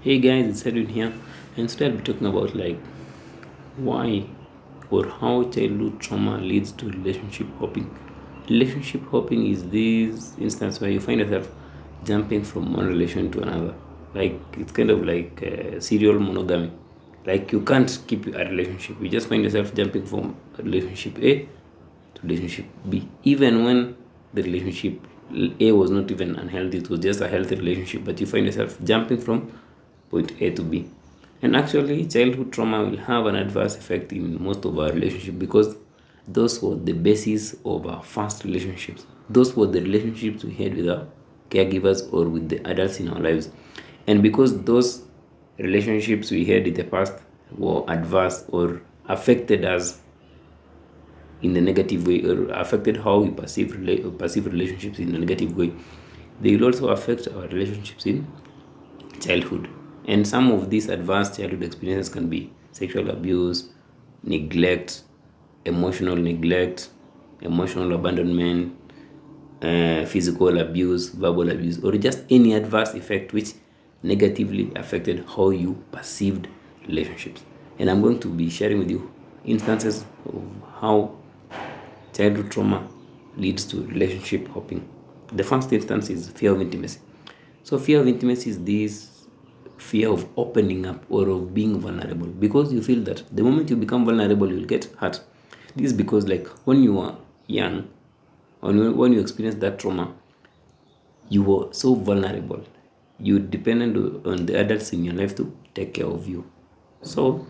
Hey guys, it's Edwin here, and today I'll be talking about why or how childhood trauma leads to relationship hopping. Relationship hopping is this instance where you find yourself jumping from one relation to another. Like it's kind of like serial monogamy. Like you can't keep a relationship. You just find yourself jumping from relationship A to relationship B, even when the relationship A was not even unhealthy, it was just a healthy relationship, but you find yourself jumping from point A to B. And actually, childhood trauma will have an adverse effect in most of our relationships because those were the basis of our first relationships. Those were the relationships we had with our caregivers or with the adults in our lives. And because those relationships we had in the past were adverse or affected us in the negative way or affected how we perceive relationships in a negative way, they will also affect our relationships in childhood. And some of these advanced childhood experiences can be sexual abuse, neglect, emotional neglect, emotional abandonment, physical abuse, verbal abuse, or just any adverse effect which negatively affected how you perceived relationships. And I'm going to be sharing with you instances of how childhood trauma leads to relationship hopping. The first instance is fear of intimacy. So, fear of intimacy is this fear of opening up or of being vulnerable because you feel that the moment you become vulnerable, you'll get hurt. This is because, like, when you are young, or when you experience that trauma, you were so vulnerable. You depended on the adults in your life to take care of you. So,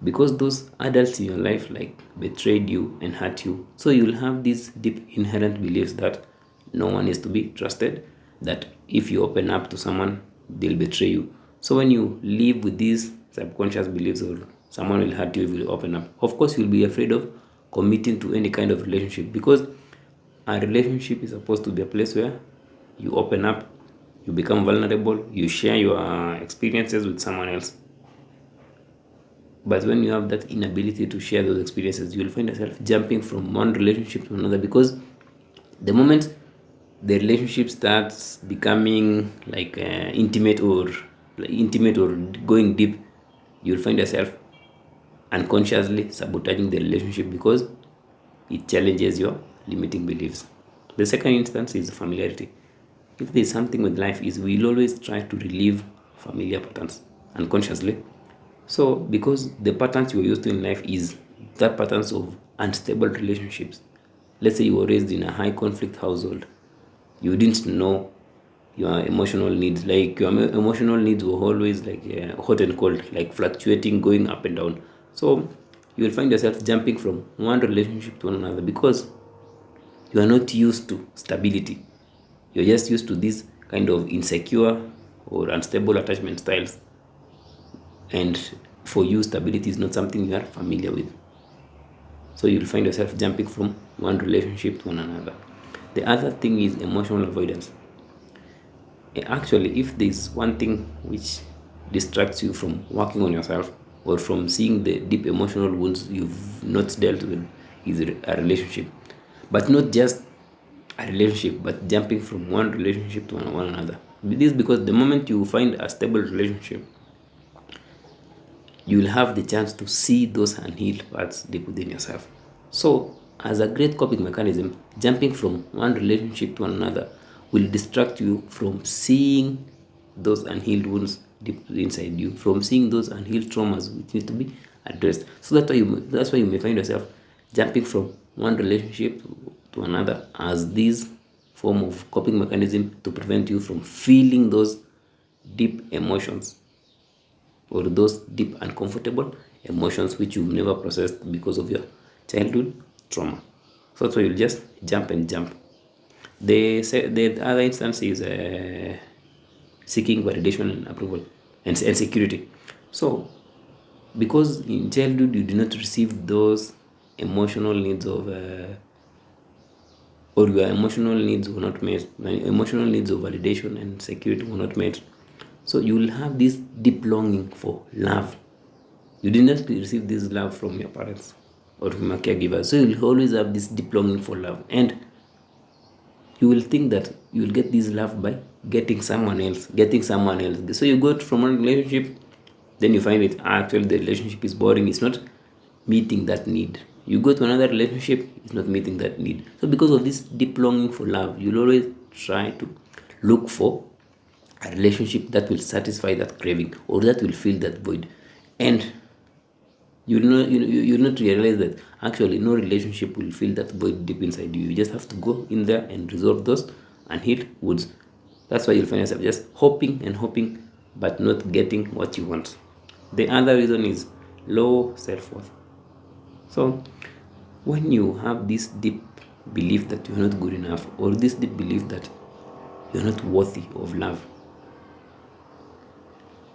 because those adults in your life like betrayed you and hurt you, so you'll have these deep inherent beliefs that no one is to be trusted, that if you open up to someone, they'll betray you. So when you live with these subconscious beliefs or someone will hurt you if you open up, of course you'll be afraid of committing to any kind of relationship because a relationship is supposed to be a place where you open up, you become vulnerable, you share your experiences with someone else. But when you have that inability to share those experiences, you will find yourself jumping from one relationship to another because the moment the relationship starts becoming intimate or going deep, you'll find yourself unconsciously sabotaging the relationship because it challenges your limiting beliefs. The second instance is familiarity. If there's something with life is we'll always try to relieve familiar patterns unconsciously. So because the patterns you're used to in life is that patterns of unstable relationships. Let's say you were raised in a high conflict household. You didn't know your emotional needs. Like your emotional needs were always like hot and cold, like fluctuating, going up and down. So you will find yourself jumping from one relationship to another because you are not used to stability. You're just used to this kind of insecure or unstable attachment styles. And for you, stability is not something you are familiar with. So you'll find yourself jumping from one relationship to another. The other thing is emotional avoidance. Actually, if there's one thing which distracts you from working on yourself or from seeing the deep emotional wounds you've not dealt with, is a relationship. But not just a relationship, but jumping from one relationship to one another. This is because the moment you find a stable relationship, you will have the chance to see those unhealed parts deep within yourself. So, as a great coping mechanism, jumping from one relationship to another will distract you from seeing those unhealed wounds deep inside you, from seeing those unhealed traumas which need to be addressed. So that's why you may find yourself jumping from one relationship to another as this form of coping mechanism to prevent you from feeling those deep emotions or those deep uncomfortable emotions which you've never processed because of your childhood trauma. So that's why you'll just jump and jump. The other instance is seeking validation and approval and security. So because in childhood you did not receive those emotional needs of or your emotional needs were not met, emotional needs of validation and security were not met. So you will have this deep longing for love. You did not receive this love from your parents or from a caregiver. So you'll always have this deep longing for love. And you will think that you will get this love by getting someone else, getting someone else. So you go from one relationship, then you find it actually the relationship is boring, it's not meeting that need. You go to another relationship, it's not meeting that need. So because of this deep longing for love, you'll always try to look for a relationship that will satisfy that craving or that will fill that void. And you'll not realize that actually no relationship will fill that void deep inside you. You just have to go in there and resolve those and heal wounds. That's why you'll find yourself just hoping and hoping but not getting what you want. The other reason is low self-worth. So when you have this deep belief that you're not good enough, or this deep belief that you're not worthy of love,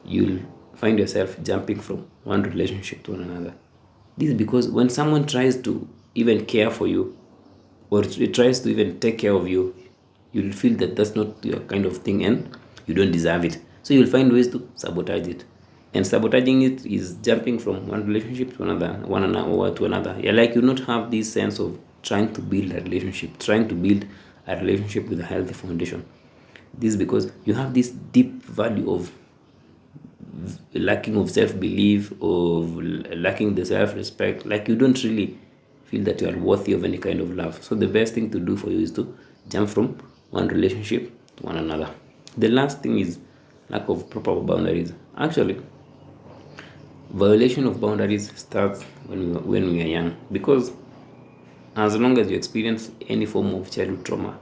you'll find yourself jumping from one relationship to another. This is because when someone tries to even care for you or it tries to even take care of you, you'll feel that that's not your kind of thing and you don't deserve it. So you'll find ways to sabotage it. And sabotaging it is jumping from one relationship to another, one another or to another. Yeah, like you not have this sense of trying to build a relationship, trying to build a relationship with a healthy foundation. This is because you have this deep value of lacking of self-belief, of lacking the self-respect, like you don't really feel that you are worthy of any kind of love. So the best thing to do for you is to jump from one relationship to one another. The last thing is lack of proper boundaries. Actually, violation of boundaries starts when we are young, because as long as you experience any form of childhood trauma,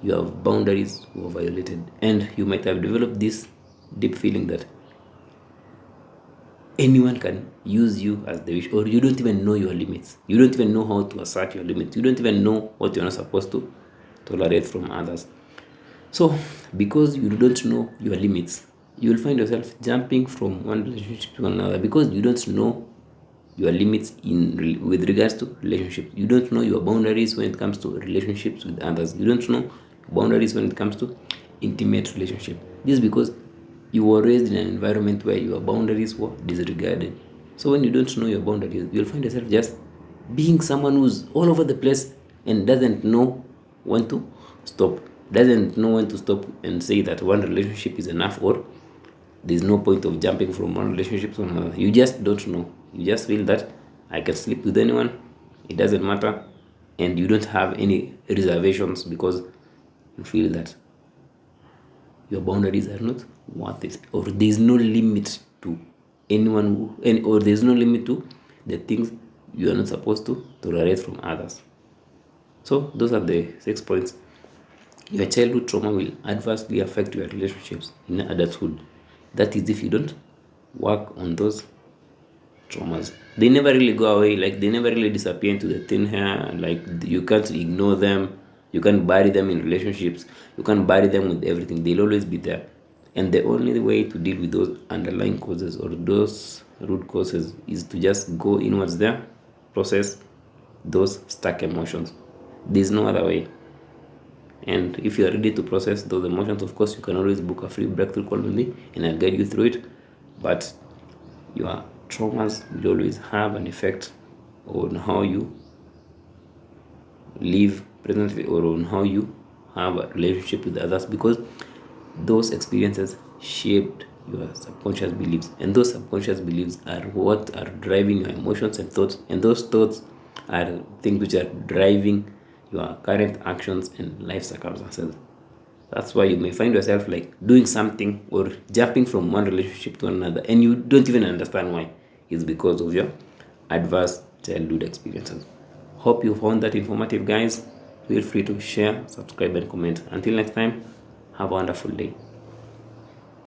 you have boundaries were violated, and you might have developed this deep feeling that anyone can use you as they wish, or you don't even know your limits. You don't even know how to assert your limits. You don't even know what you're not supposed to tolerate from others. So, because you don't know your limits, you will find yourself jumping from one relationship to another because you don't know your limits with regards to relationships. You don't know your boundaries when it comes to relationships with others. You don't know boundaries when it comes to intimate relationship. This is because you were raised in an environment where your boundaries were disregarded. So when you don't know your boundaries, you'll find yourself just being someone who's all over the place and doesn't know when to stop. Doesn't know when to stop and say that one relationship is enough, or there's no point of jumping from one relationship to another. You just don't know. You just feel that I can sleep with anyone, it doesn't matter, and you don't have any reservations because you feel that your boundaries are not worth it, or there's no limit to anyone or there's no limit to the things you are not supposed to tolerate from others. So those are the 6 points. Your childhood trauma will adversely affect your relationships in adulthood. That is if you don't work on those traumas. They never really go away, like they never really disappear into the thin air. Like you can't ignore them, you can't bury them in relationships, you can't bury them with everything. They'll always be there. And the only way to deal with those underlying causes or those root causes is to just go inwards there, process those stuck emotions. There's no other way. And if you are ready to process those emotions, of course, you can always book a free breakthrough call with me and I'll guide you through it. But your traumas will always have an effect on how you live presently or on how you have a relationship with others, because those experiences shaped your subconscious beliefs, and those subconscious beliefs are what are driving your emotions and thoughts, and those thoughts are things which are driving your current actions and life circumstances. That's why you may find yourself like doing something or jumping from one relationship to another and you don't even understand why. It's because of your adverse childhood experiences. Hope you found that informative, guys. Feel free to share, subscribe, and comment. Until next time, have a wonderful day.